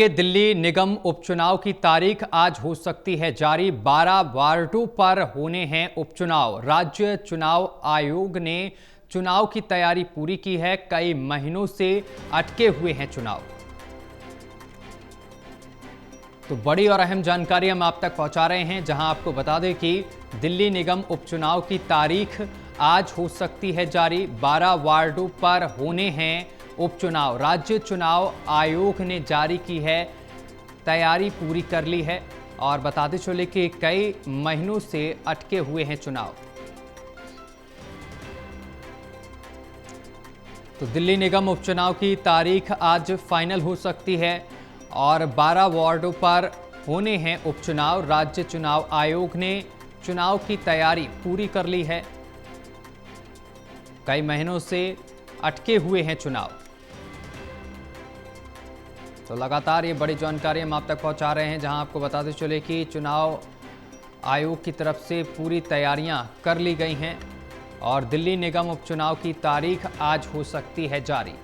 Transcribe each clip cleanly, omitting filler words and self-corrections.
के दिल्ली निगम उपचुनाव की तारीख आज हो सकती है जारी। 12 वार्डों पर होने हैं उपचुनाव। राज्य चुनाव आयोग ने चुनाव की तैयारी पूरी की है। कई महीनों से अटके हुए हैं चुनाव। तो बड़ी और अहम जानकारी हम आप तक पहुंचा रहे हैं, जहां आपको बता दें कि दिल्ली निगम उपचुनाव की तारीख आज हो सकती है जारी। 12 वार्डों पर होने हैं उपचुनाव। राज्य चुनाव आयोग ने जारी की है, तैयारी पूरी कर ली है और बताते चले कि कई महीनों से अटके हुए हैं चुनाव। तो दिल्ली निगम उपचुनाव की तारीख आज फाइनल हो सकती है और 12 वार्डों पर होने हैं उपचुनाव। राज्य चुनाव आयोग ने चुनाव की तैयारी पूरी कर ली है। कई महीनों से अटके हुए हैं चुनाव। तो लगातार ये बड़ी जानकारी हम आप तक पहुंचा रहे हैं, जहां आपको बताते चले कि चुनाव आयोग की तरफ से पूरी तैयारियां कर ली गई हैं और दिल्ली निगम उपचुनाव की तारीख आज हो सकती है जारी।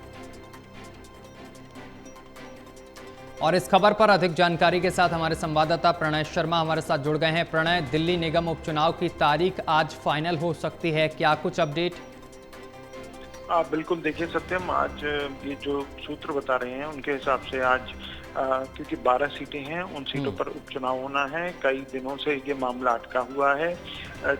और इस खबर पर अधिक जानकारी के साथ हमारे संवाददाता प्रणय शर्मा हमारे साथ जुड़ गए हैं। प्रणय, दिल्ली निगम उपचुनाव की तारीख आज फाइनल हो सकती है, क्या कुछ अपडेट? बिल्कुल, देखिए सत्यम, आज ये जो सूत्र बता रहे हैं उनके हिसाब से आज क्योंकि 12 सीटें हैं, उन सीटों पर उपचुनाव होना है। कई दिनों से ये मामला अटका हुआ है।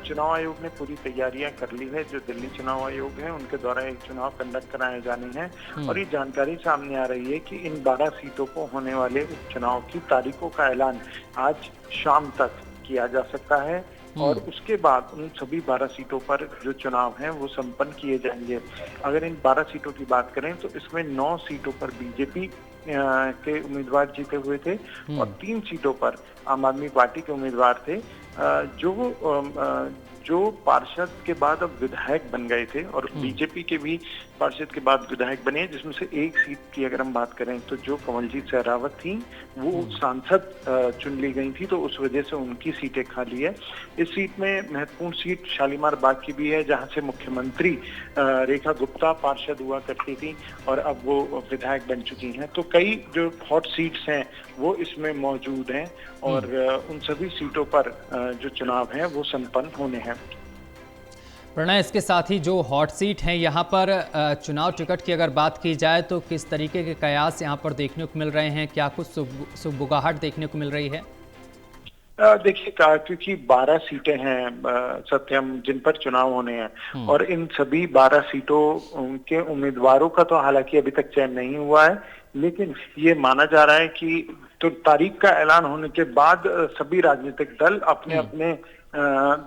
चुनाव आयोग ने पूरी तैयारियां कर ली है। जो दिल्ली चुनाव आयोग है उनके द्वारा एक चुनाव कंडक्ट कराए जाने हैं और ये जानकारी सामने आ रही है कि इन 12 सीटों को होने वाले उपचुनाव की तारीखों का ऐलान आज शाम तक किया जा सकता है और उसके बाद उन सभी 12 सीटों पर जो चुनाव हैं वो संपन्न किए जाएंगे। अगर इन 12 सीटों की बात करें तो इसमें 9 सीटों पर बीजेपी के उम्मीदवार जीते हुए थे और 3 सीटों पर आम आदमी पार्टी के उम्मीदवार थे, जो पार्षद के बाद अब विधायक बन गए थे और बीजेपी के भी पार्षद के बाद विधायक बने, जिसमें से एक सीट की अगर हम बात करें तो जो कमलजीत सहरावत थी वो सांसद चुन ली गई थी, तो उस वजह से उनकी सीटें खाली है। इस सीट में महत्वपूर्ण सीट शालीमार बाग की भी है, जहां से मुख्यमंत्री रेखा गुप्ता पार्षद हुआ करती थी और अब वो विधायक बन चुकी हैं। तो कई जो हॉट सीट्स हैं वो इसमें मौजूद हैं और उन सभी सीटों पर जो चुनाव हैं वो संपन्न होने हैं। प्रणय, इसके साथ ही जो हॉट सीट हैं यहाँ पर चुनाव टिकट की अगर बात की जाए तो किस तरीके के कयास यहाँ पर देखने को मिल रहे हैं? क्या कुछ सुगबुगाहट देखने को मिल रही है? देखिए, क्योंकि 12 सीटें हैं सत्यम, जिन पर चुनाव होने हैं और इन सभी 12 सीटों के उम्मीदवारों का तो हालांकि अभी तक चयन नहीं हुआ है, लेकिन ये माना जा रहा है कि तो तारीख का ऐलान होने के बाद सभी राजनीतिक दल अपने अपने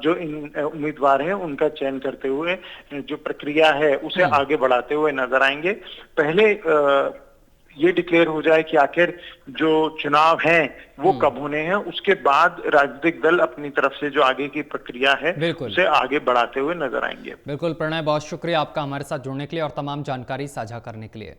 जो इन उम्मीदवार हैं उनका चयन करते हुए जो प्रक्रिया है उसे आगे बढ़ाते हुए नजर आएंगे। पहले ये डिक्लेयर हो जाए कि आखिर जो चुनाव हैं वो कब होने हैं, उसके बाद राजनीतिक दल अपनी तरफ से जो आगे की प्रक्रिया है उसे आगे बढ़ाते हुए नजर आएंगे। बिल्कुल प्रणय, बहुत शुक्रिया आपका हमारे साथ जुड़ने के लिए और तमाम जानकारी साझा करने के लिए।